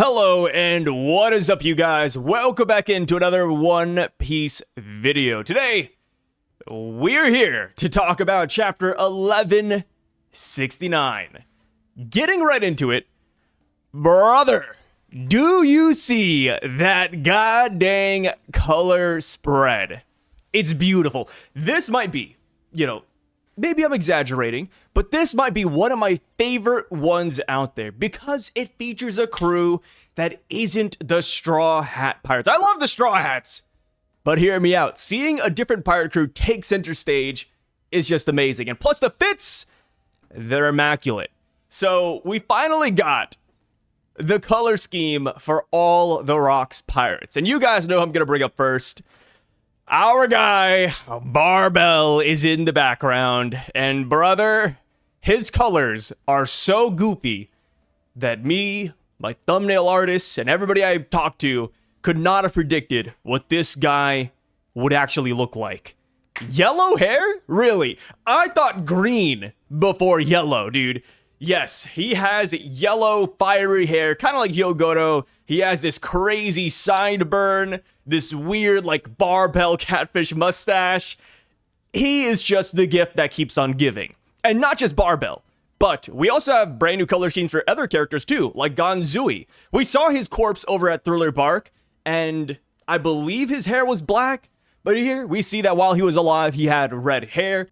Hello and what is up, you guys? Welcome back into another One Piece video. Today, we're here to talk about chapter 1169. Getting right into it, brother, do you see that goddamn color spread? It's beautiful. This might be, maybe I'm exaggerating, but this might be one of my favorite ones out there because it features a crew that isn't the Straw Hat Pirates. I love the Straw Hats, but hear me out. Seeing a different pirate crew take center stage is just amazing. And plus the fits, they're immaculate. So we finally got the color scheme for all the Rocks pirates. And you guys know who I'm going to bring up first. Our guy, Barbell, is in the background, and brother, his colors are so goofy that me, my thumbnail artists, and everybody I talked to could not have predicted what this guy would actually look like. Yellow hair? Really? I thought green before yellow, dude. Yes, he has yellow, fiery hair, kind of like Hyogoro. He has this crazy sideburn, this weird, barbell catfish mustache. He is just the gift that keeps on giving. And not just Barbell, but we also have brand new color schemes for other characters too, like Gonzui. We saw his corpse over at Thriller Bark, and I believe his hair was black, but here we see that while he was alive, he had red hair.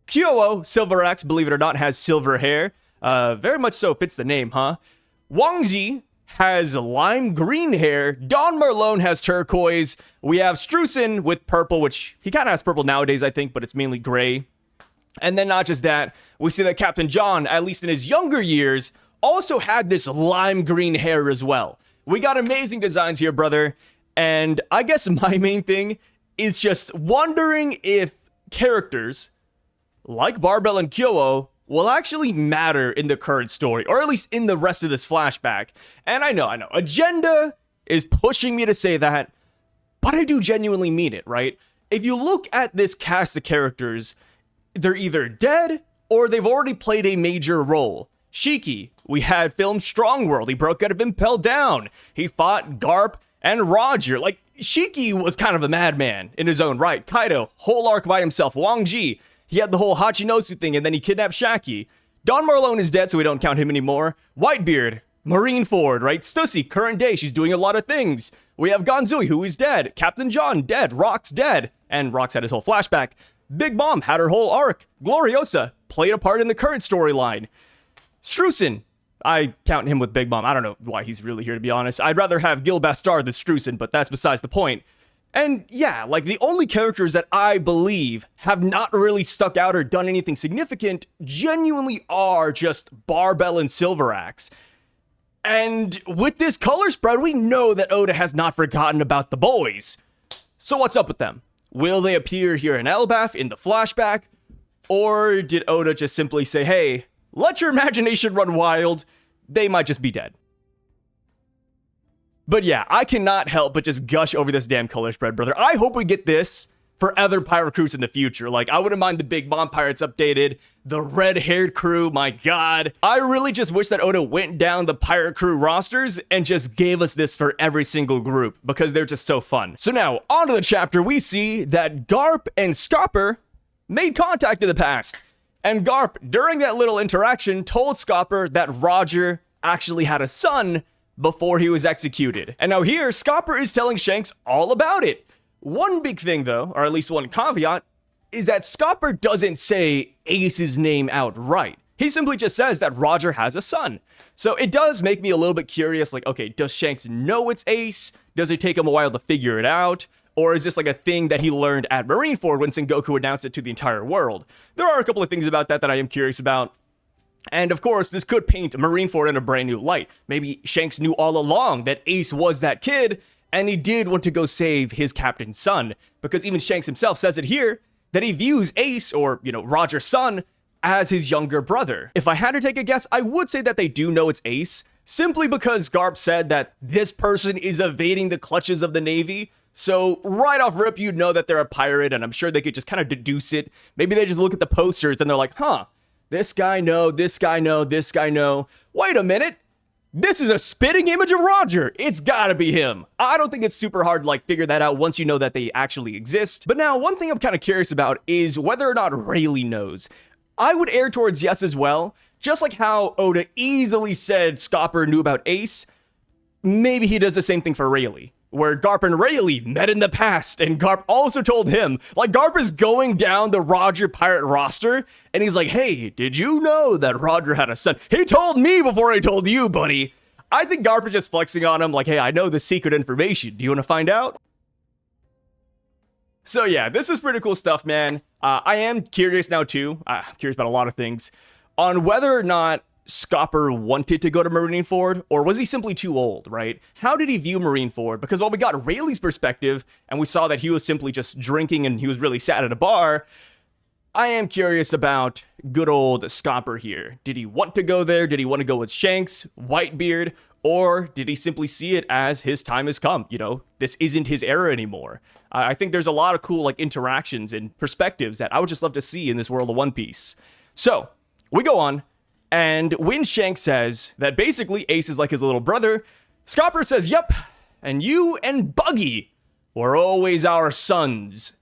Kyowo, Silver Axe, believe it or not, has silver hair. Very much so fits the name, huh? Wangji has lime green hair. Don Merlone has turquoise. We have Streusen with purple, which he kind of has purple nowadays, I think, but it's mainly gray. And then not just that, we see that Captain John, at least in his younger years, also had this lime green hair as well. We got amazing designs here, brother. And I guess my main thing is just wondering if characters like Barbell and Kyowo will actually matter in the current story, or at least in the rest of this flashback. And I know, agenda is pushing me to say that, but I do genuinely mean it, right? If you look at this cast of characters, they're either dead or they've already played a major role. Shiki, we had filmed Strong World. He broke out of Impel Down. He fought Garp and Roger. Shiki was kind of a madman in his own right. Kaido, whole arc by himself. Wang Ji, he had the whole Hachinosu thing, and then he kidnapped Shaki. Don Merlone is dead, so we don't count him anymore. Whitebeard, Marineford, right? Stussy, current day, she's doing a lot of things. We have Gonzui, who is dead. Captain John, dead. Rock's dead. And Rock's had his whole flashback. Big Mom had her whole arc. Gloriosa played a part in the current storyline. Streusen, I count him with Big Mom. I don't know why he's really here, to be honest. I'd rather have Gil Bastard than Streusen, but that's besides the point. And yeah, the only characters that I believe have not really stuck out or done anything significant genuinely are just Barbell and Silver Axe. And with this color spread, we know that Oda has not forgotten about the boys. So what's up with them? Will they appear here in Elbaph in the flashback? Or did Oda just simply say, hey, let your imagination run wild, they might just be dead? But yeah, I cannot help but just gush over this damn color spread, brother. I hope we get this for other pirate crews in the future. I wouldn't mind the Big Mom Pirates updated, the red-haired crew, my god. I really just wish that Oda went down the pirate crew rosters and just gave us this for every single group, because they're just so fun. So now, on to the chapter, we see that Garp and Scopper made contact in the past. And Garp, during that little interaction, told Scopper that Roger actually had a son before he was executed. And now here, Scopper is telling Shanks all about it. One big thing though, or at least one caveat, is that Scopper doesn't say Ace's name outright. He simply just says that Roger has a son. So it does make me a little bit curious, okay, does Shanks know it's Ace? Does it take him a while to figure it out? Or is this a thing that he learned at Marineford when Sengoku announced it to the entire world? There are a couple of things about that I am curious about. And of course, this could paint Marineford in a brand new light. Maybe Shanks knew all along that Ace was that kid, and he did want to go save his captain's son. Because even Shanks himself says it here, that he views Ace, or, Roger's son, as his younger brother. If I had to take a guess, I would say that they do know it's Ace, simply because Garp said that this person is evading the clutches of the Navy. So right off rip, you'd know that they're a pirate, and I'm sure they could just kind of deduce it. Maybe they just look at the posters and they're like, huh, this guy no, this guy no, this guy no. Wait a minute. This is a spitting image of Roger. It's gotta be him. I don't think it's super hard to like figure that out once you know that they actually exist. But now, one thing I'm kind of curious about is whether or not Rayleigh knows. I would err towards yes as well. Just like how Oda easily said Scopper knew about Ace, maybe he does the same thing for Rayleigh, where Garp and Rayleigh met in the past, and Garp also told him, like Garp is going down the Roger pirate roster, and he's like, hey, did you know that Roger had a son? He told me before I told you, buddy. I think Garp is just flexing on him, like, hey, I know the secret information. Do you want to find out? So yeah, this is pretty cool stuff, man. I am curious now too, I'm curious about a lot of things, on whether or not Scopper wanted to go to Marineford, or was he simply too old, right? How did he view Marineford? Because while we got Rayleigh's perspective, and we saw that he was simply just drinking and he was really sad at a bar, I am curious about good old Scopper here. Did he want to go there? Did he want to go with Shanks, Whitebeard, or did he simply see it as his time has come? You know, this isn't his era anymore. I think there's a lot of cool like interactions and perspectives that I would just love to see in this world of One Piece. So, we go on. And when Shanks says that basically Ace is like his little brother, Scopper says, yep, and you and Buggy were always our sons.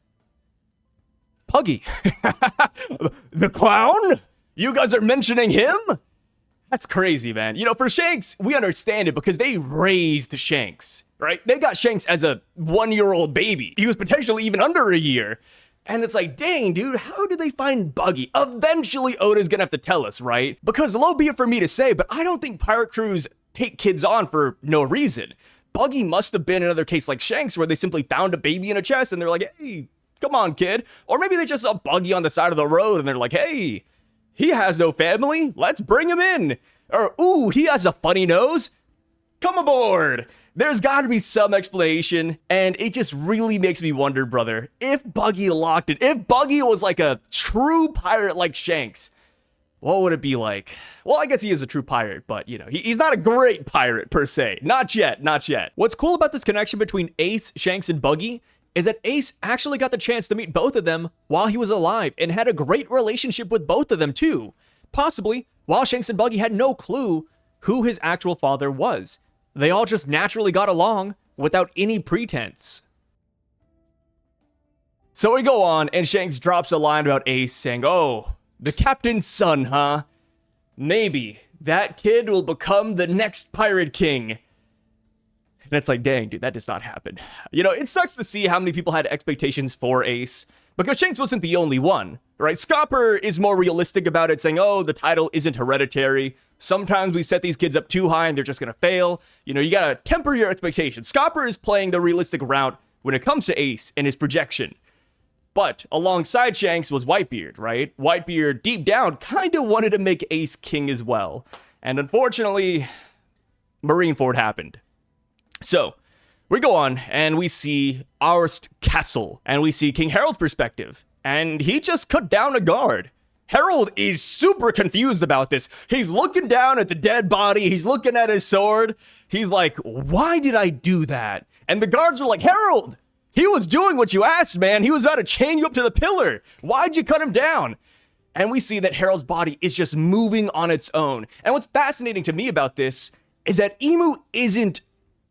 Buggy? The clown? You guys are mentioning him? That's crazy, man. You know, for Shanks, we understand it because they raised Shanks, right? They got Shanks as a 1-year-old baby. He was potentially even under a year. And it's like, dang, dude, how did they find Buggy? Eventually, Oda's gonna have to tell us, right? Because low be it for me to say, but I don't think pirate crews take kids on for no reason. Buggy must have been another case like Shanks where they simply found a baby in a chest and they're like, hey, come on, kid. Or maybe they just saw Buggy on the side of the road and they're like, hey, he has no family. Let's bring him in. Or, ooh, he has a funny nose. Come aboard. There's got to be some explanation, and it just really makes me wonder, brother, if Buggy locked it, if Buggy was like a true pirate like Shanks, what would it be like? Well, I guess he is a true pirate, but, you know, he's not a great pirate per se. Not yet, not yet. What's cool about this connection between Ace, Shanks, and Buggy is that Ace actually got the chance to meet both of them while he was alive and had a great relationship with both of them too. Possibly, while Shanks and Buggy had no clue who his actual father was. They all just naturally got along without any pretense. So we go on, and Shanks drops a line about Ace saying, oh, the captain's son, huh? Maybe that kid will become the next pirate king. And it's like, dang, dude, that does not happen. You know, it sucks to see how many people had expectations for Ace, because Shanks wasn't the only one, right? Scopper is more realistic about it, saying, oh, the title isn't hereditary. Sometimes we set these kids up too high and they're just going to fail. You know, you got to temper your expectations. Scopper is playing the realistic route when it comes to Ace and his projection. But alongside Shanks was Whitebeard, right? Whitebeard, deep down, kind of wanted to make Ace king as well. And unfortunately, Marineford happened. So, we go on, and we see Arst Castle, and we see King Harald's perspective. And he just cut down a guard. Harald is super confused about this. He's looking down at the dead body. He's looking at his sword. He's like, why did I do that? And the guards were like, Harald, he was doing what you asked, man. He was about to chain you up to the pillar. Why'd you cut him down? And we see that Harald's body is just moving on its own. And what's fascinating to me about this is that Imu isn't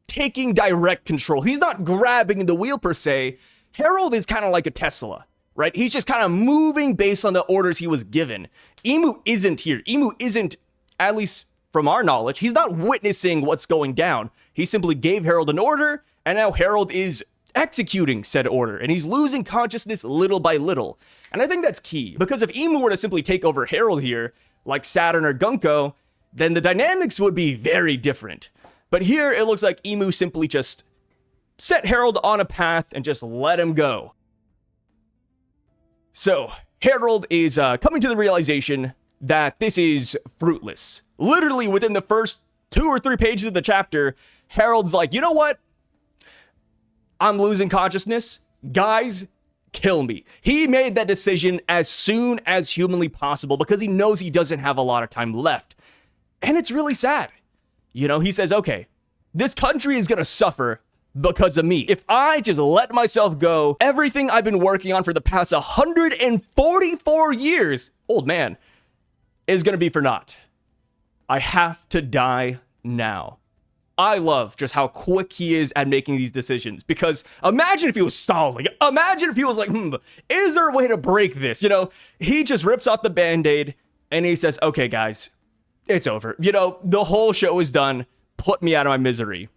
taking direct control. He's not grabbing the wheel per se. Harald is kind of like a Tesla. Right? He's just kind of moving based on the orders he was given. Imu isn't here. Imu isn't, at least from our knowledge, he's not witnessing what's going down. He simply gave Harald an order, and now Harald is executing said order, and he's losing consciousness little by little. And I think that's key, because if Imu were to simply take over Harald here, like Saturn or Gunko, then the dynamics would be very different. But here, it looks like Imu simply just set Harald on a path and just let him go. So, Harald is coming to the realization that this is fruitless. Literally, within the first 2 or 3 pages of the chapter, Harald's like, you know what? I'm losing consciousness. Guys, kill me. He made that decision as soon as humanly possible because he knows he doesn't have a lot of time left. And it's really sad. You know, he says, okay, this country is going to suffer because of me. If I just let myself go, everything I've been working on for the past 144 years, old man, is going to be for naught. I have to die now. I love just how quick he is at making these decisions, because imagine if he was stalling. Imagine if he was like, is there a way to break this? You know, he just rips off the Band-Aid and he says, okay, guys, it's over. You know, the whole show is done. Put me out of my misery.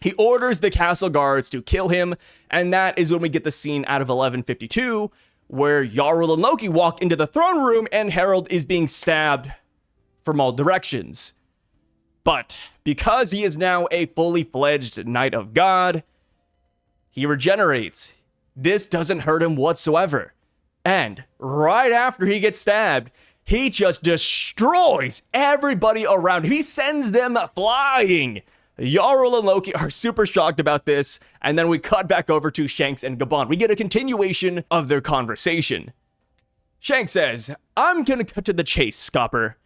He orders the castle guards to kill him, and that is when we get the scene out of 1152, where Jarl and Loki walk into the throne room and Harald is being stabbed from all directions. But because he is now a fully fledged Knight of God, he regenerates. This doesn't hurt him whatsoever. And right after he gets stabbed, he just destroys everybody around him. He sends them flying. Jarl and Loki are super shocked about this, and then we cut back over to Shanks and Gaban. We get a continuation of their conversation. Shanks says, I'm gonna cut to the chase, Scopper.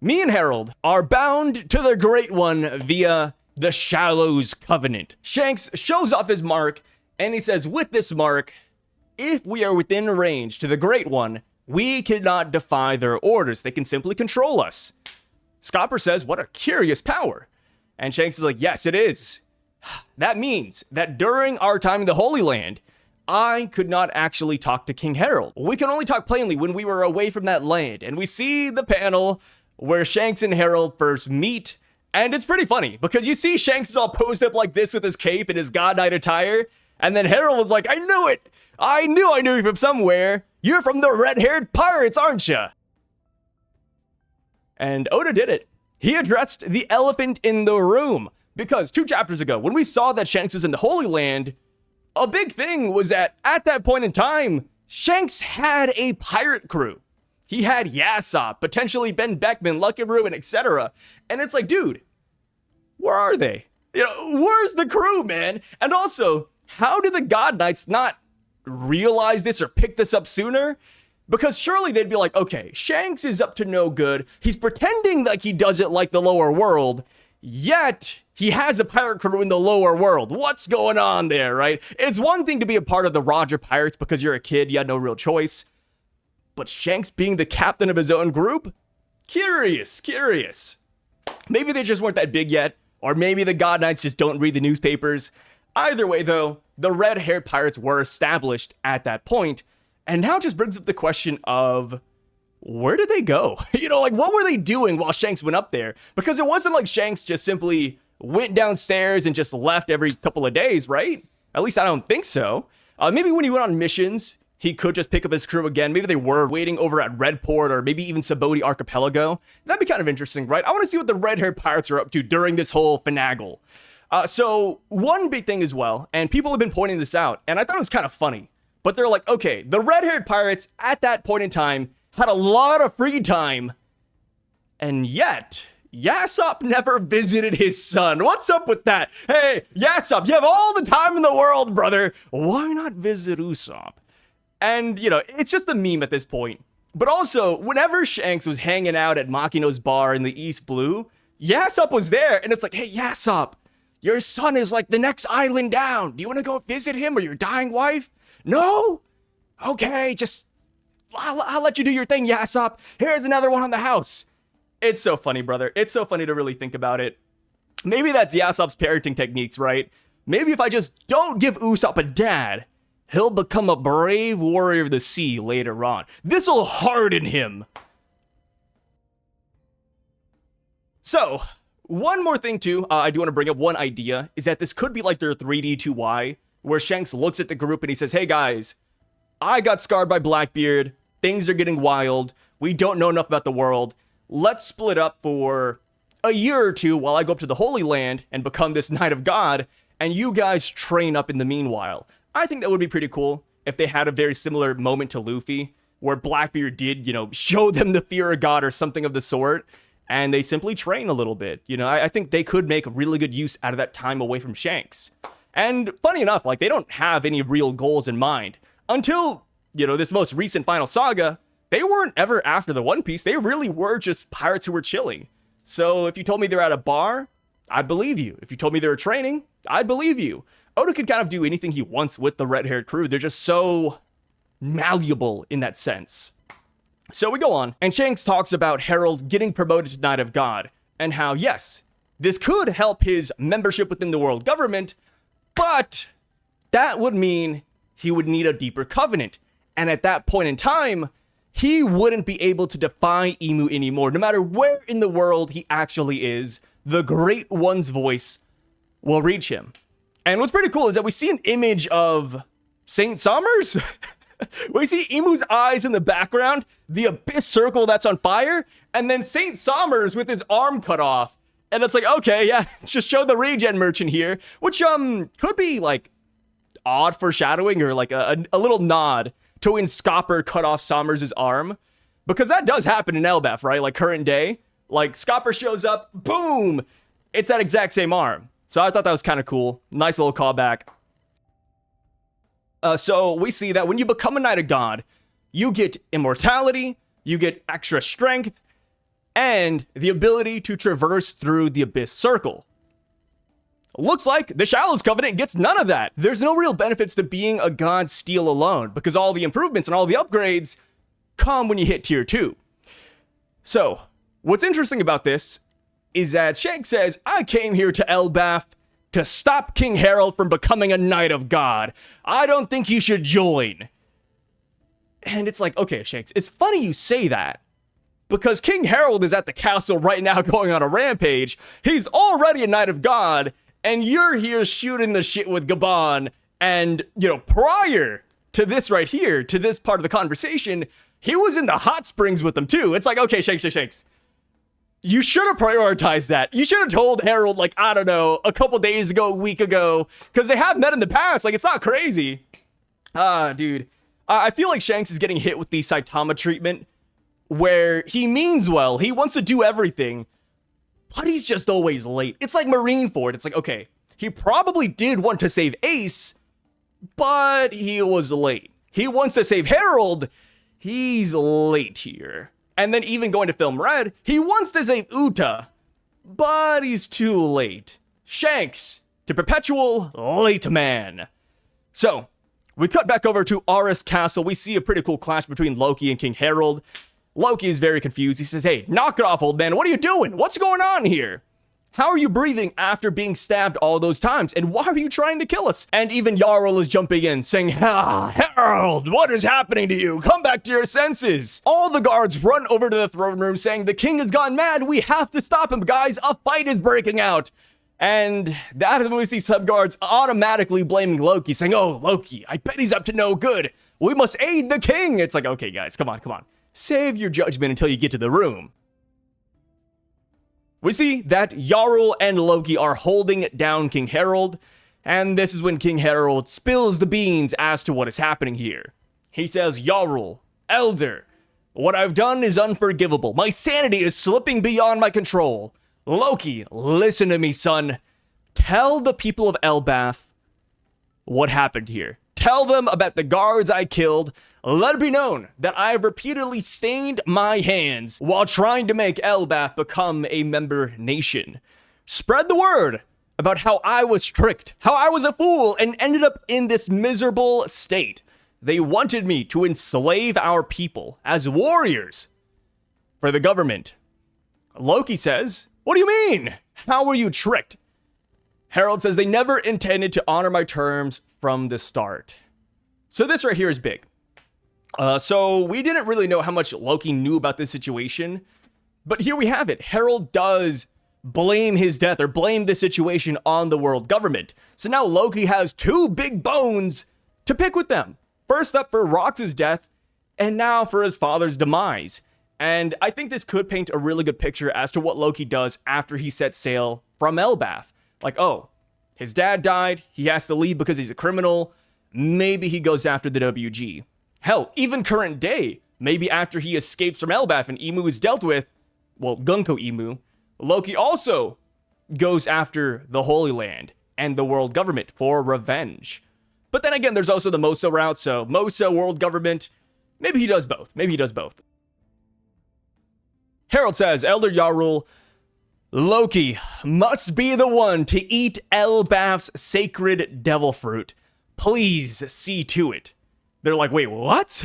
Me and Harald are bound to the Great One via the Shallows Covenant. Shanks shows off his mark, and he says, with this mark, if we are within range to the Great One, we cannot defy their orders. They can simply control us. Scopper says, what a curious power. And Shanks is like, yes, it is. That means that during our time in the Holy Land, I could not actually talk to King Harald. We can only talk plainly when we were away from that land. And we see the panel where Shanks and Harald first meet, and it's pretty funny, because you see Shanks is all posed up like this with his cape and his God Knight attire, and then Harald was like, I knew it! I knew you from somewhere! You're from the red-haired pirates, aren't you? And Oda did it. He addressed the elephant in the room, because 2 chapters ago, when we saw that Shanks was in the Holy Land, a big thing was that, at that point in time, Shanks had a pirate crew. He had Yasopp, potentially Ben Beckman, Lucky Rubin, etc. And it's like, dude, where are they? You know, where's the crew, man? And also, how did the God Knights not realize this or pick this up sooner? Because surely they'd be like, okay, Shanks is up to no good. He's pretending like he doesn't like the lower world, yet he has a pirate crew in the lower world. What's going on there, right? It's one thing to be a part of the Roger Pirates because you're a kid, you had no real choice. But Shanks being the captain of his own group? Curious. Maybe they just weren't that big yet, or maybe the God Knights just don't read the newspapers. Either way, though, the red-haired pirates were established at that point, and now just brings up the question of, where did they go? You know, like, what were they doing while Shanks went up there? Because it wasn't like Shanks just simply went downstairs and just left every couple of days, right? At least I don't think so. Maybe when he went on missions, he could just pick up his crew again. Maybe they were waiting over at Redport or maybe even Saboti Archipelago. That'd be kind of interesting, right? I want to see what the red-haired pirates are up to during this whole finagle. So one big thing as well, and people have been pointing this out, and I thought it was kind of funny, but they're like, okay, the red-haired pirates at that point in time had a lot of free time, and yet Yasopp never visited his son. What's up with that? Hey, Yasopp, you have all the time in the world, brother. Why not visit Usopp? And, you know, it's just a meme at this point. But also, whenever Shanks was hanging out at Makino's bar in the East Blue, Yasopp was there, and it's like, hey, Yasopp, your son is like the next island down. Do you want to go visit him or your dying wife? No? Okay, just, I'll let you do your thing, Yasopp. Here's another one on the house. It's so funny, brother. It's so funny to really think about it. Maybe that's Yasopp's parenting techniques, right? Maybe if I just don't give Usopp a dad, he'll become a brave warrior of the sea later on. This'll harden him. So, one more thing too, I do want to bring up one idea, is that this could be like their 3D2Y, where Shanks looks at the group and he says, hey guys, I got scarred by Blackbeard, things are getting wild, we don't know enough about the world, let's split up for a year or two while I go up to the Holy Land and become this Knight of God, and you guys train up in the meanwhile. I think that would be pretty cool if they had a very similar moment to Luffy, where Blackbeard did, you know, show them the fear of God or something of the sort, and they simply train a little bit. You know, I think they could make really good use out of that time away from Shanks. And funny enough, like, they don't have any real goals in mind. Until, you know, this most recent final saga, they weren't ever after the One Piece. They really were just pirates who were chilling. So if you told me they're at a bar, I'd believe you. If you told me they were training, I'd believe you. Oda could kind of do anything he wants with the red-haired crew. They're just so malleable in that sense. So we go on, and Shanks talks about Harald getting promoted to Knight of God, and how, yes, This could help his membership within the world government, but that would mean he would need a deeper covenant. And at that point in time, he wouldn't be able to defy Emu anymore. No matter where in the world he actually is, the Great One's voice will reach him. And what's pretty cool is that we see an image of Saint Somers. We see Emu's eyes in the background, the abyss circle that's on fire, and then Saint Somers with his arm cut off. And it's like, okay, yeah, just show the regen merchant here, which could be like odd foreshadowing or like a little nod to when Scopper cut off Somers' arm, because that does happen in Elbaph, right? Like current day, like Scopper shows up, boom, it's that exact same arm. So I thought that was kind of cool. Nice little callback. So we see that when you become a Knight of God, you get immortality, you get extra strength, and the ability to traverse through the Abyss Circle. Looks like the Shallows Covenant gets none of that. There's no real benefits to being a God Steel alone, because all the improvements and all the upgrades come when you hit tier 2. So, what's interesting about this is that Shanks says, I came here to Elbaph to stop King Harald from becoming a Knight of God. I don't think you should join. And it's like, okay, Shanks, it's funny you say that, because King Harald is at the castle right now going on a rampage. He's already a Knight of God, and you're here shooting the shit with Gaban. And, you know, prior to this right here, to this part of the conversation, he was in the hot springs with them too. It's like, okay, Shanks. You should have prioritized that. You should have told Harald, like, I don't know, a couple days ago, a week ago, because they have met in the past. Like, it's not crazy. Dude. I feel like Shanks is getting hit with the Saitama treatment, where he means well. He wants to do everything, but he's just always late. It's like Marineford. It's like, okay, he probably did want to save Ace, but he was late. He wants to save Harald. He's late here. And then even going to film Red, he wants to save Uta, but he's too late. Shanks to perpetual late man. So we cut back over to Aris Castle. We see a pretty cool clash between Loki and King Harald. Loki is very confused. He says, hey, knock it off, old man. What are you doing? What's going on here? How are you breathing after being stabbed all those times? And why are you trying to kill us? And even Jarl is jumping in, saying, Harald, what is happening to you? Come back to your senses. All the guards run over to the throne room, saying, the king has gone mad. We have to stop him, guys. A fight is breaking out. And that is when we see some guards automatically blaming Loki, saying, oh, Loki, I bet he's up to no good. We must aid the king. It's like, okay, guys, come on. Save your judgment until you get to the room. We see that Jarl and Loki are holding down King Harald, and this is when King Harald spills the beans as to what is happening here. He says, Jarl, Elder, what I've done is unforgivable. My sanity is slipping beyond my control. Loki, listen to me, son. Tell the people of Elbaph what happened here. Tell them about the guards I killed. Let it be known that I have repeatedly stained my hands while trying to make Elbaph become a member nation. Spread the word about how I was tricked, how I was a fool, and ended up in this miserable state. They wanted me to enslave our people as warriors for the government. Loki says, what do you mean? How were you tricked? Harald says they never intended to honor my terms from the start. So this right here is big. So we didn't really know how much Loki knew about this situation, but here we have it. Harald does blame his death or blame the situation on the world government. So now Loki has two big bones to pick with them. First up for Rox's death, and now for his father's demise. And I think this could paint a really good picture as to what Loki does after he sets sail from Elbaph. Like, oh, his dad died, he has to leave because he's a criminal, maybe he goes after the WG. Hell, even current day, maybe after he escapes from Elbaph and Emu is dealt with, well, Gunko Emu, Loki also goes after the Holy Land and the world government for revenge. But then again, there's also the Mosa route, so Mosa, world government, maybe he does both. Harald says, Elder Jarl, Loki must be the one to eat Elbaph's sacred devil fruit. Please see to it. They're like, wait, what?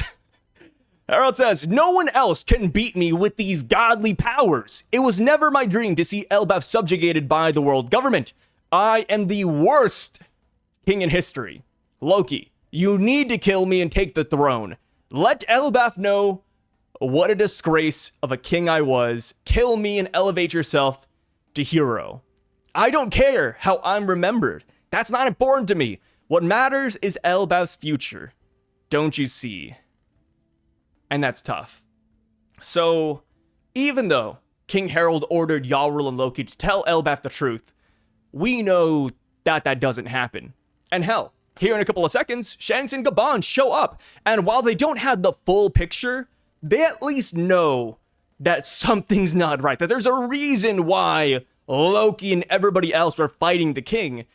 Harald says, no one else can beat me with these godly powers. It was never my dream to see Elbaph subjugated by the world government. I am the worst king in history. Loki, you need to kill me and take the throne. Let Elbaph know what a disgrace of a king I was. Kill me and elevate yourself to hero. I don't care how I'm remembered. That's not important to me. What matters is Elbaph's future. Don't you see? And that's tough. So, even though King Harald ordered Jarl and Loki to tell Elbaph the truth, we know that that doesn't happen. And hell, here in a couple of seconds, Shanks and Gaban show up. And while they don't have the full picture, they at least know that something's not right. That there's a reason why Loki and everybody else were fighting the king.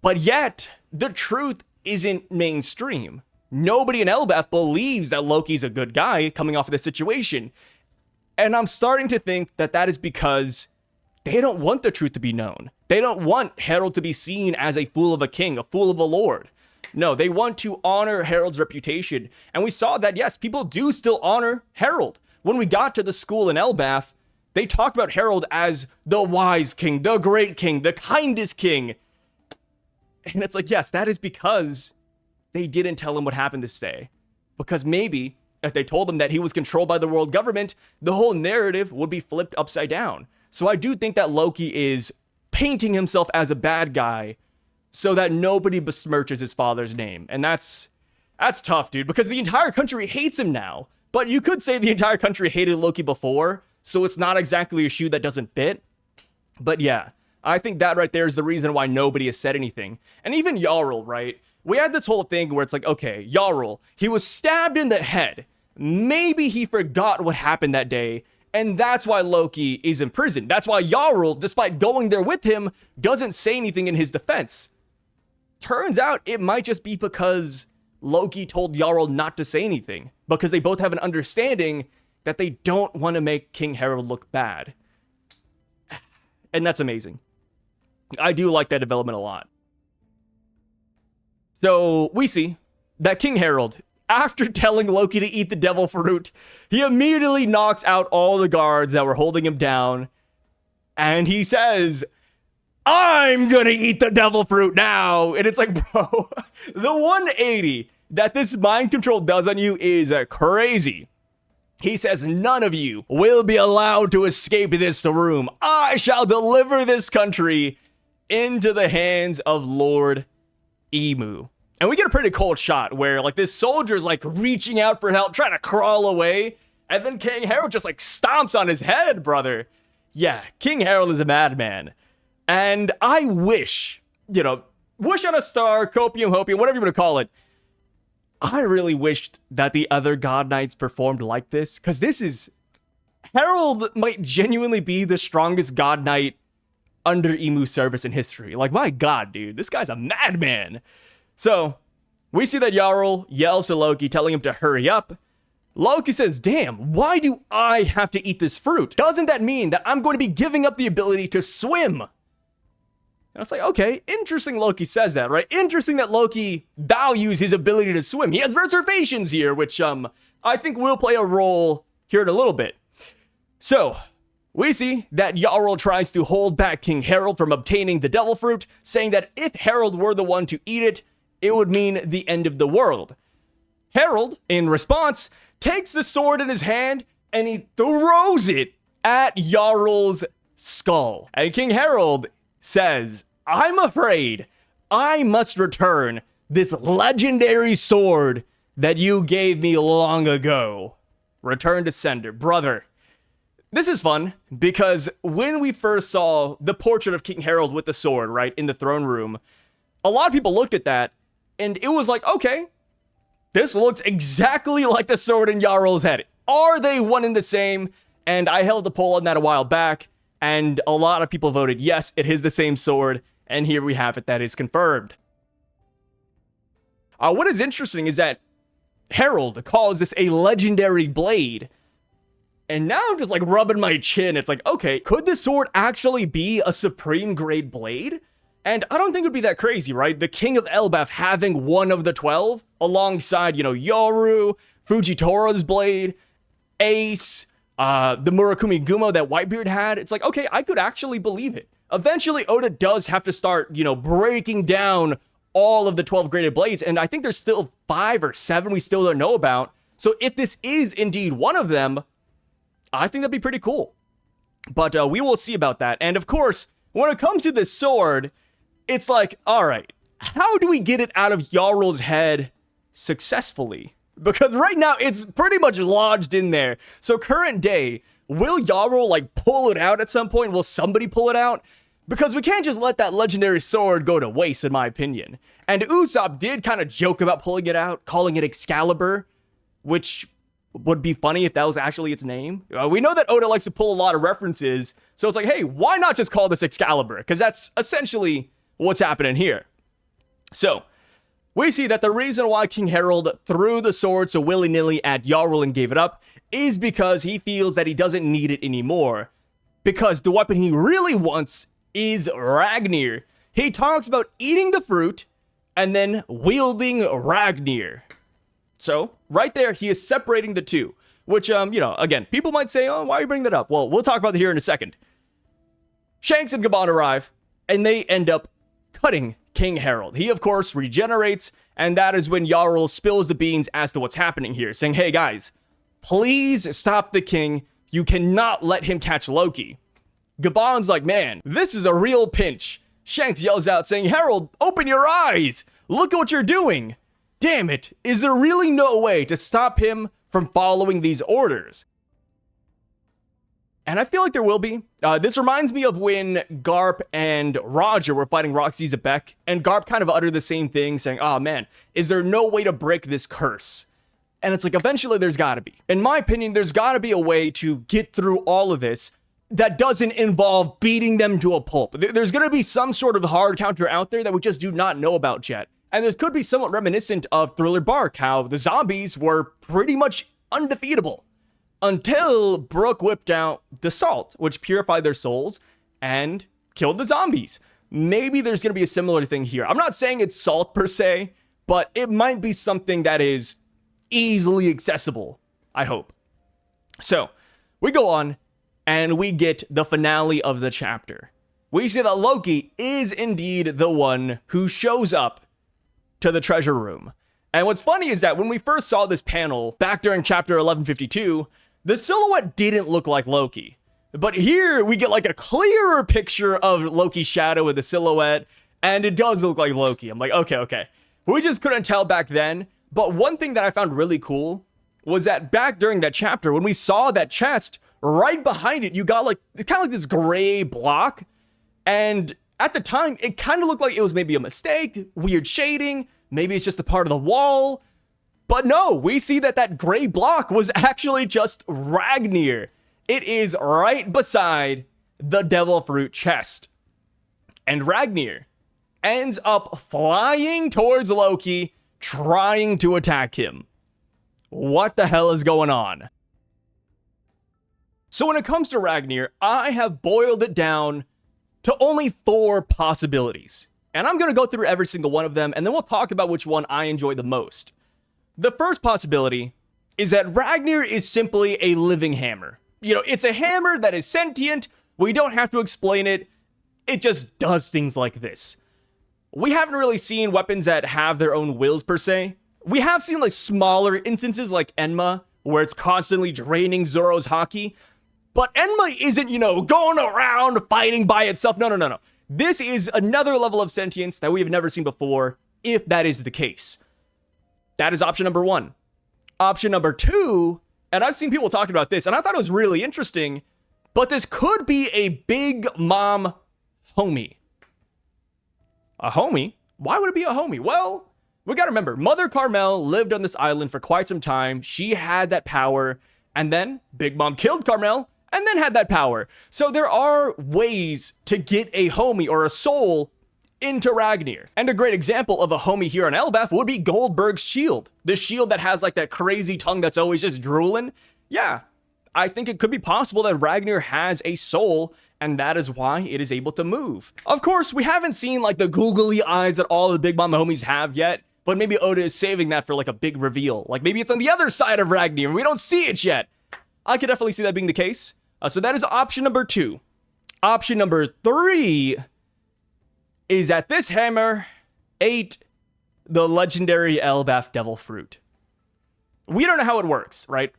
But yet, the truth isn't mainstream. Nobody in Elbaph believes that Loki's a good guy coming off of this situation. And I'm starting to think that that is because they don't want the truth to be known. They don't want Harald to be seen as a fool of a king, a fool of a lord. No, they want to honor Harald's reputation. And we saw that, yes, people do still honor Harald. When we got to the school in Elbaph, they talked about Harald as the wise king, the great king, the kindest king. And it's like, yes, that is because they didn't tell him what happened this day. Because maybe if they told him that he was controlled by the world government, the whole narrative would be flipped upside down. So I do think that Loki is painting himself as a bad guy so that nobody besmirches his father's name. And that's tough, dude, because the entire country hates him now. But you could say the entire country hated Loki before, so it's not exactly a shoe that doesn't fit. But yeah, I think that right there is the reason why nobody has said anything. And even Jarl, right? We had this whole thing where it's like, okay, Jarl, he was stabbed in the head. Maybe he forgot what happened that day, and that's why Loki is in prison. That's why Jarl, despite going there with him, doesn't say anything in his defense. Turns out it might just be because Loki told Jarl not to say anything, because they both have an understanding that they don't want to make King Harald look bad. And that's amazing. I do like that development a lot. So we see that King Harald, after telling Loki to eat the devil fruit, he immediately knocks out all the guards that were holding him down. And he says, I'm gonna eat the devil fruit now. And it's like, bro, the 180 that this mind control does on you is crazy. He says, none of you will be allowed to escape this room. I shall deliver this country into the hands of Lord Emu. And we get a pretty cold shot where like this soldier's like reaching out for help, trying to crawl away. And then King Harald just like stomps on his head, brother. Yeah, King Harald is a madman. And I wish, wish on a star, copium, hopium, whatever you want to call it. I really wished that the other God Knights performed like this. Because Harald might genuinely be the strongest God Knight under Emu service in history. Like, my God, dude, this guy's a madman. So, we see that Jarl yells to Loki, telling him to hurry up. Loki says, damn, why do I have to eat this fruit? Doesn't that mean that I'm going to be giving up the ability to swim? And it's like, okay, interesting Loki says that, right? Interesting that Loki values his ability to swim. He has reservations here, which I think will play a role here in a little bit. So, we see that Jarl tries to hold back King Harald from obtaining the devil fruit, saying that if Harald were the one to eat it, it would mean the end of the world. Harald, in response, takes the sword in his hand and he throws it at Jarl's skull. And King Harald says, I'm afraid I must return this legendary sword that you gave me long ago. Return to sender. Brother, this is fun because when we first saw the portrait of King Harald with the sword, right, in the throne room, a lot of people looked at that and it was like, okay, this looks exactly like the sword in Jarl's head. Are they one and the same? And I held a poll on that a while back, and a lot of people voted yes, it is the same sword, and here we have it, that is confirmed. What is interesting is that Harald calls this a legendary blade, and now I'm just like rubbing my chin. It's like, okay, could this sword actually be a supreme grade blade? And I don't think it would be that crazy, right? The King of Elbaph having one of the 12 alongside, Yoru, Fujitora's blade, Ace, the Murakumi Gumo that Whitebeard had. It's like, okay, I could actually believe it. Eventually, Oda does have to start, breaking down all of the 12 graded blades, and I think there's still 5 or 7 we still don't know about. So if this is indeed one of them, I think that'd be pretty cool. But we will see about that. And of course, when it comes to this sword, it's like, all right, how do we get it out of Jarl's head successfully? Because right now, it's pretty much lodged in there. So current day, will Jarl, pull it out at some point? Will somebody pull it out? Because we can't just let that legendary sword go to waste, in my opinion. And Usopp did kind of joke about pulling it out, calling it Excalibur, which would be funny if that was actually its name. We know that Oda likes to pull a lot of references, so it's like, hey, why not just call this Excalibur? Because that's essentially what's happening here. So, we see that the reason why King Harald threw the sword so willy-nilly at Jarl and gave it up is because he feels that he doesn't need it anymore. Because the weapon he really wants is Ragnir. He talks about eating the fruit and then wielding Ragnir. So, right there, he is separating the two. Which, again, people might say, oh, why are you bringing that up? Well, we'll talk about it here in a second. Shanks and Gaban arrive, and they end up cutting King Harald. He, of course, regenerates, and that is when Jarl spills the beans as to what's happening here, saying, hey, guys, please stop the king. You cannot let him catch Loki. Gaban's like, man, this is a real pinch. Shanks yells out, saying, Harald, open your eyes. Look at what you're doing. Damn it. Is there really no way to stop him from following these orders? And I feel like there will be. This reminds me of when Garp and Roger were fighting Roxy Zebek, and Garp kind of uttered the same thing, saying, oh man, is there no way to break this curse? And it's like, eventually there's gotta be. In my opinion, there's gotta be a way to get through all of this that doesn't involve beating them to a pulp. There's gonna be some sort of hard counter out there that we just do not know about yet. And this could be somewhat reminiscent of Thriller Bark, how the zombies were pretty much undefeatable. Until Brook whipped out the salt, which purified their souls and killed the zombies. Maybe there's going to be a similar thing here. I'm not saying it's salt per se, but it might be something that is easily accessible, I hope. So, we go on, and we get the finale of the chapter. We see that Loki is indeed the one who shows up to the treasure room. And what's funny is that when we first saw this panel back during chapter 1152, the silhouette didn't look like Loki. But here we get a clearer picture of Loki's shadow with the silhouette, and it does look like Loki. I'm like, okay. We just couldn't tell back then. But one thing that I found really cool was that back during that chapter, when we saw that chest, right behind it, you got kind of this gray block. And at the time, it kind of looked like it was maybe a mistake, weird shading, maybe it's just a part of the wall. But no, we see that gray block was actually just Ragnir. It is right beside the Devil Fruit chest. And Ragnir ends up flying towards Loki, trying to attack him. What the hell is going on? So when it comes to Ragnir, I have boiled it down to only 4 possibilities. And I'm going to go through every single one of them, and then we'll talk about which one I enjoy the most. The first possibility is that Ragnir is simply a living hammer. It's a hammer that is sentient. We don't have to explain it. It just does things like this. We haven't really seen weapons that have their own wills per se. We have seen smaller instances like Enma, where it's constantly draining Zoro's haki. But Enma isn't, going around fighting by itself. No. This is another level of sentience that we have never seen before, if that is the case. That is option number 1. Option number 2, and I've seen people talking about this, and I thought it was really interesting, but this could be a Big Mom homie. A homie? Why would it be a homie? Well, we gotta remember, Mother Carmel lived on this island for quite some time. She had that power, and then Big Mom killed Carmel, and then had that power. So there are ways to get a homie or a soul into Ragnir. And a great example of a homie here on Elbaph would be Goldberg's shield. The shield that has that crazy tongue that's always just drooling. Yeah, I think it could be possible that Ragnir has a soul, and that is why it is able to move. Of course, we haven't seen the googly eyes that all the Big Mom homies have yet, But maybe Oda is saving that for like a big reveal. Like maybe it's on the other side of Ragnir and we don't see it yet. I could definitely see that being the case. So that is option number 2. Option number 3 is that this hammer ate the legendary Elbaph Devil Fruit. We don't know how it works, right?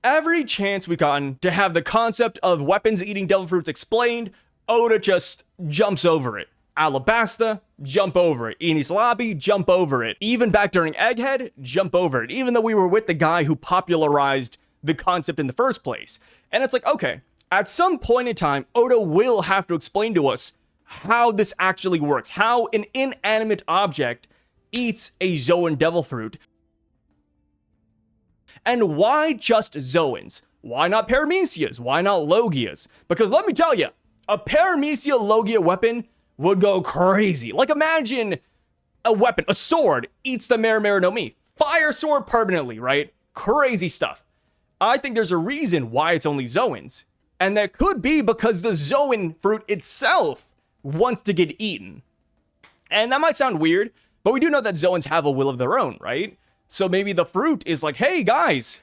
Every chance we've gotten to have the concept of weapons eating devil fruits explained, Oda just jumps over it. Alabasta, jump over it. Enies Lobby, jump over it. Even back during Egghead, jump over it. Even though we were with the guy who popularized the concept in the first place. And it's like, okay, at some point in time, Oda will have to explain to us how this actually works. How an inanimate object eats a Zoan devil fruit. And why just Zoans? Why not Paramecias? Why not Logias? Because let me tell you, a Paramecia Logia weapon would go crazy. Like imagine a weapon, a sword, eats the Marimara no Mi. Fire sword permanently, right? Crazy stuff. I think there's a reason why it's only Zoans. And that could be because the Zoan fruit itself wants to get eaten. And that might sound weird, but we do know that Zoans have a will of their own, right? So maybe the fruit is like, hey guys,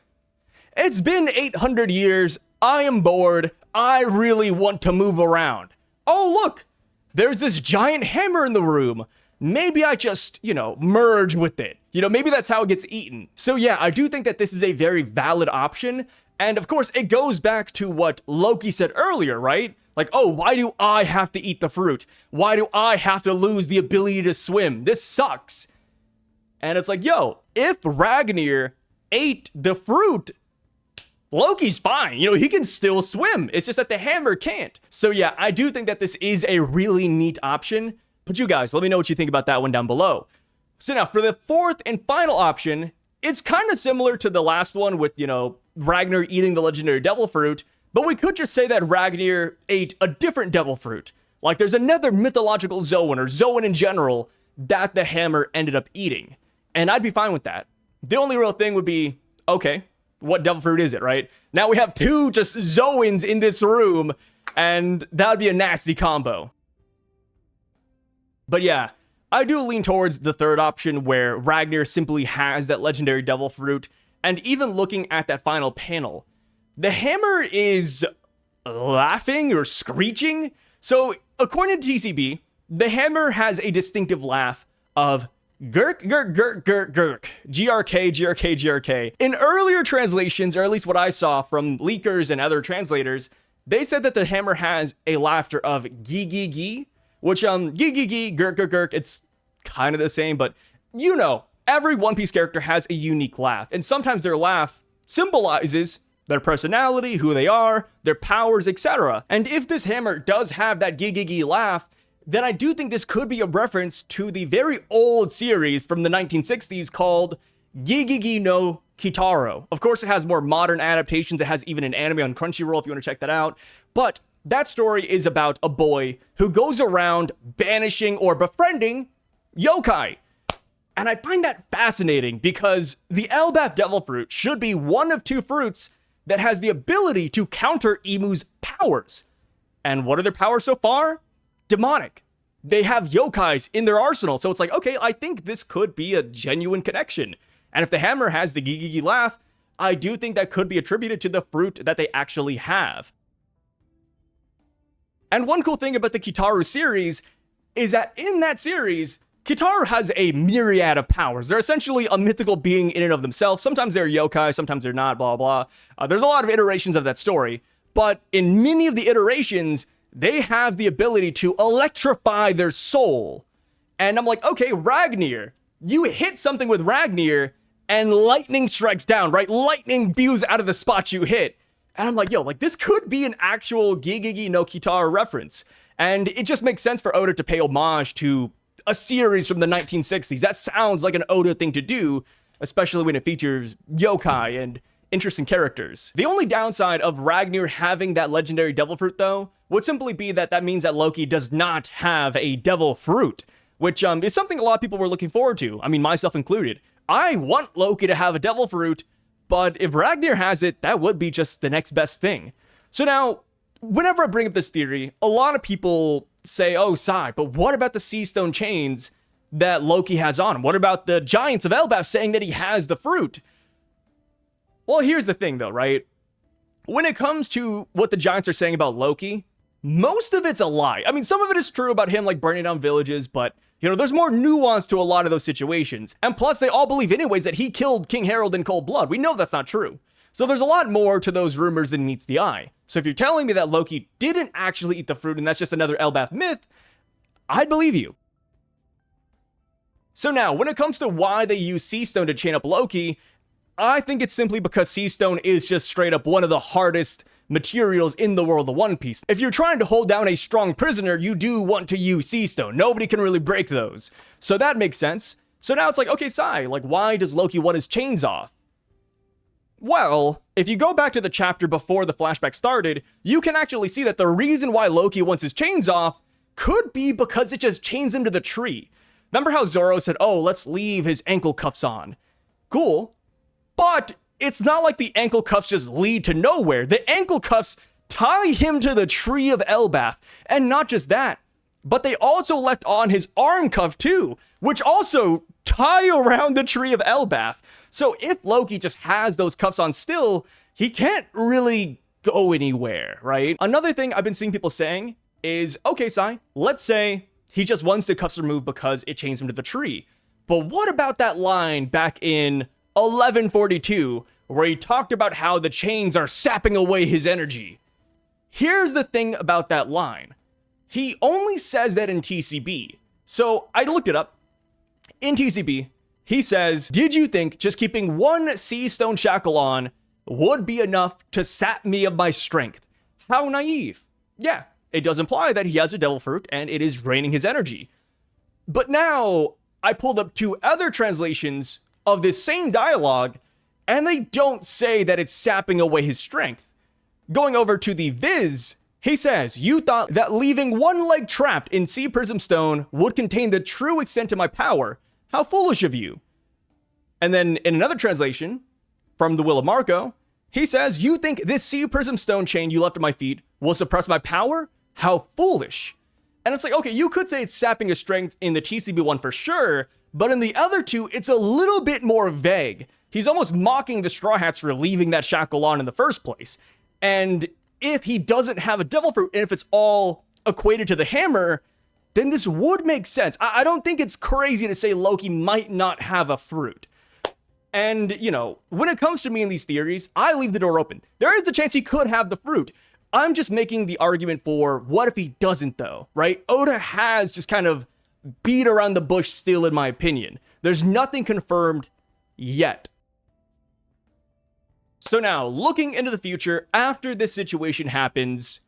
it's been 800 years. I am bored. I really want to move around. Oh, look, there's this giant hammer in the room. Maybe I just, merge with it. Maybe that's how it gets eaten. So yeah, I do think that this is a very valid option. And of course, it goes back to what Loki said earlier, right? Like, oh, why do I have to eat the fruit? Why do I have to lose the ability to swim? This sucks. And it's like, yo, if Ragnir ate the fruit, Loki's fine. He can still swim. It's just that the hammer can't. So yeah, I do think that this is a really neat option. But you guys, let me know what you think about that one down below. So now for the fourth and final option, it's kind of similar to the last one with, Ragnir eating the legendary devil fruit. But we could just say that Ragnir ate a different devil fruit. Like there's another mythological Zoan or Zoan in general that the hammer ended up eating. And I'd be fine with that. The only real thing would be, okay, what devil fruit is it, right? Now we have 2 just Zoans in this room, and that would be a nasty combo. But yeah, I do lean towards the third option where Ragnir simply has that legendary devil fruit, and even looking at that final panel, the hammer is laughing or screeching. So according to TCB, the hammer has a distinctive laugh of Gurk, gurk, gurk, gurk, gurk. GRK, GRK, GRK. In earlier translations, or at least what I saw from leakers and other translators, they said that the hammer has a laughter of gee, gee, gee, which, gee, gee, gee, gurk, gurk, gurk. It's kind of the same, but every One Piece character has a unique laugh, and sometimes their laugh symbolizes their personality, who they are, their powers, etc. And if this hammer does have that gee, gee, gee laugh, then I do think this could be a reference to the very old series from the 1960s called Gigigi no Kitaro. Of course, it has more modern adaptations. It has even an anime on Crunchyroll if you want to check that out. But that story is about a boy who goes around banishing or befriending yokai. And I find that fascinating because the Elbaph Devil Fruit should be one of 2 fruits that has the ability to counter Imu's powers. And what are their powers so far? Demonic. They have yokais in their arsenal, so it's like, okay, I think this could be a genuine connection. And if the hammer has the gigigi laugh, I do think that could be attributed to the fruit that they actually have. And one cool thing about the Kitaru series is that in that series, Kitaru has a myriad of powers. They're essentially a mythical being in and of themselves. Sometimes they're yokai, sometimes they're not, blah, blah. There's a lot of iterations of that story, but in many of the iterations, they have the ability to electrify their soul. And I'm like, okay, Ragnir, you hit something with Ragnir and lightning strikes down, right? Lightning spews out of the spot you hit. And I'm like, yo, this could be an actual Gigigi no Kitaro reference. And it just makes sense for Oda to pay homage to a series from the 1960s. That sounds like an Oda thing to do, especially when it features yokai and interesting characters. The only downside of Ragnir having that legendary devil fruit, though, would simply be that that means that Loki does not have a devil fruit, which is something a lot of people were looking forward to. I mean, myself included. I want Loki to have a devil fruit, but if Ragnir has it, that would be just the next best thing. So now, whenever I bring up this theory, a lot of people say, oh, Sai, but what about the Sea Stone chains that Loki has on him? What about the giants of Elbaph saying that he has the fruit? Well, here's the thing though, right? When it comes to what the giants are saying about Loki, most of it's a lie. I mean, some of it is true about him like burning down villages, but you know, there's more nuance to a lot of those situations. And plus, they all believe anyways that he killed King Harald in cold blood. We know that's not true. So there's a lot more to those rumors than meets the eye. So if you're telling me that Loki didn't actually eat the fruit and that's just another Elbaph myth, I'd believe you. So now, when it comes to why they use Sea Stone to chain up Loki, I think it's simply because Sea Stone is just straight up one of the hardest materials in the world of One Piece. If you're trying to hold down a strong prisoner, you do want to use Sea Stone. Nobody can really break those. So that makes sense. So now it's like, okay, Sai, like why does Loki want his chains off? Well, if you go back to the chapter before the flashback started, you can actually see that the reason why Loki wants his chains off could be because it just chains him to the tree. Remember how Zoro said, oh, let's leave his ankle cuffs on. Cool. But it's not like the ankle cuffs just lead to nowhere. The ankle cuffs tie him to the tree of Elbaph. And not just that, but they also left on his arm cuff too, which also tie around the tree of Elbaph. So if Loki just has those cuffs on still, he can't really go anywhere, right? Another thing I've been seeing people saying is, okay, Sai, let's say he just wants the cuffs removed because it chains him to the tree. But what about that line back in 1142 where he talked about how the chains are sapping away his energy? Here's the thing about that line. He only says that in TCB. So I looked it up. In TCB, he says, did you think just keeping one sea stone shackle on would be enough to sap me of my strength? How naive. Yeah, it does imply that he has a devil fruit and it is draining his energy. But now I pulled up two other translations of this same dialogue and they don't say that it's sapping away his strength. Going over to the Viz, he says, you thought that leaving one leg trapped in Sea Prism Stone would contain the true extent of my power. How foolish of you. And then in another translation from the Will of Marco, he says, you think this Sea Prism Stone chain you left at my feet will suppress my power? How foolish. And it's like, okay, you could say it's sapping his strength in the TCB one for sure, but in the other two, it's a little bit more vague. He's almost mocking the Straw Hats for leaving that shackle on in the first place. And if he doesn't have a devil fruit, and if it's all equated to the hammer, then this would make sense. I don't think it's crazy to say Loki might not have a fruit. And, you know, when it comes to me in these theories, I leave the door open. There is a chance he could have the fruit. I'm just making the argument for what if he doesn't though, right? Oda has just kind of beat around the bush still, in my opinion. There's nothing confirmed yet. So now, looking into the future, after this situation happens,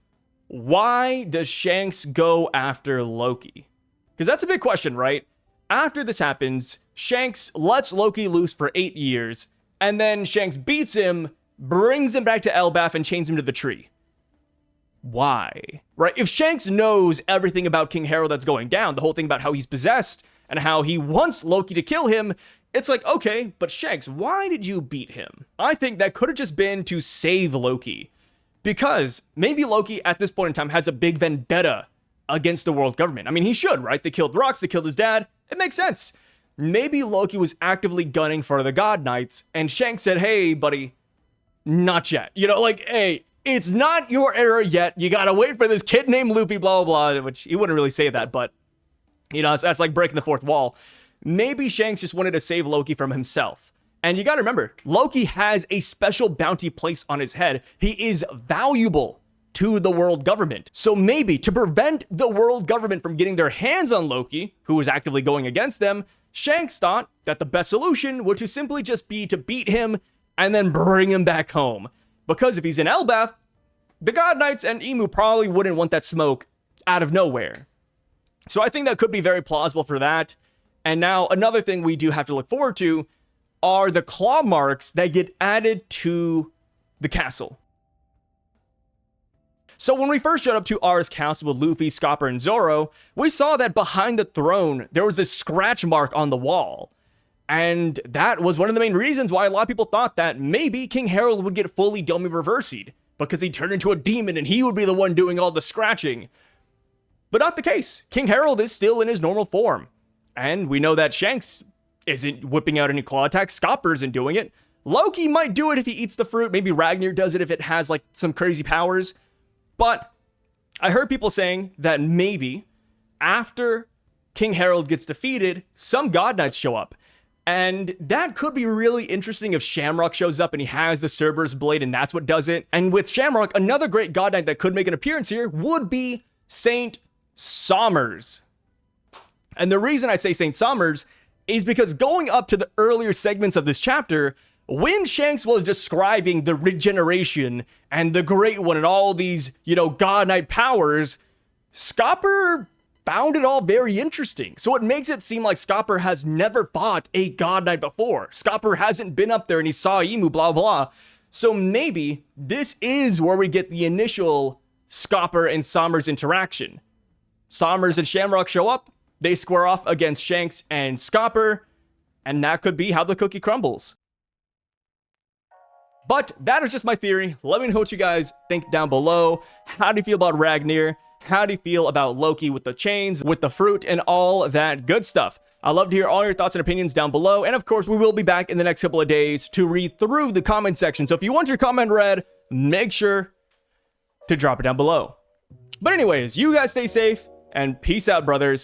why does Shanks go after Loki? Because that's a big question, right? After this happens, Shanks lets Loki loose for 8 years, and then Shanks beats him, brings him back to Elbaph, and chains him to the tree. Why? Right? If Shanks knows everything about King Harald that's going down, the whole thing about how he's possessed, and how he wants Loki to kill him, it's like, okay, but Shanks, why did you beat him? I think that could have just been to save Loki. Because maybe Loki at this point in time has a big vendetta against the world government. I mean, he should, right? They killed Rox, they killed his dad. It makes sense. Maybe Loki was actively gunning for the God Knights, and Shanks said, hey, buddy, not yet. You know, like, hey, it's not your era yet. You gotta wait for this kid named Loopy, blah, blah, blah, which he wouldn't really say that, but, you know, that's like breaking the fourth wall. Maybe Shanks just wanted to save Loki from himself. And you gotta remember, Loki has a special bounty placed on his head. He is valuable to the world government. So maybe to prevent the world government from getting their hands on Loki, who was actively going against them, Shanks thought that the best solution would to simply just be to beat him and then bring him back home. Because if he's in Elbaph, the God Knights and Emu probably wouldn't want that smoke out of nowhere. So I think that could be very plausible for that. And now another thing we do have to look forward to are the claw marks that get added to the castle. So when we first showed up to R's castle with Luffy, Scopper, and Zoro, we saw that behind the throne, there was this scratch mark on the wall. And that was one of the main reasons why a lot of people thought that maybe King Harald would get fully Domi reversied, because he turned into a demon and he would be the one doing all the scratching. But not the case. King Harald is still in his normal form. And we know that Shanks isn't whipping out any claw attacks. Scopper isn't doing it. Loki might do it if he eats the fruit. Maybe Ragnir does it if it has like some crazy powers. But I heard people saying that maybe after King Harald gets defeated, some God Knights show up. And that could be really interesting if Shamrock shows up and he has the Cerberus Blade and that's what does it. And with Shamrock, another great God Knight that could make an appearance here would be Saint Sommers. And the reason I say Saint Sommers is because going up to the earlier segments of this chapter, when Shanks was describing the regeneration and the Great One and all these, God Knight powers, Scopper found it all very interesting. So it makes it seem like Scopper has never fought a God Knight before. Scopper hasn't been up there and he saw Emu, blah, blah. So maybe this is where we get the initial Scopper and Sommers interaction. Sommers and Shamrock show up, they square off against Shanks and Scopper, and that could be how the cookie crumbles. But that is just my theory. Let me know what you guys think down below. How do you feel about Ragnir? How do you feel about Loki with the chains, with the fruit, and all that good stuff? I'd love to hear all your thoughts and opinions down below. And of course, we will be back in the next couple of days to read through the comment section. So if you want your comment read, make sure to drop it down below. But anyways, you guys stay safe and peace out, brothers.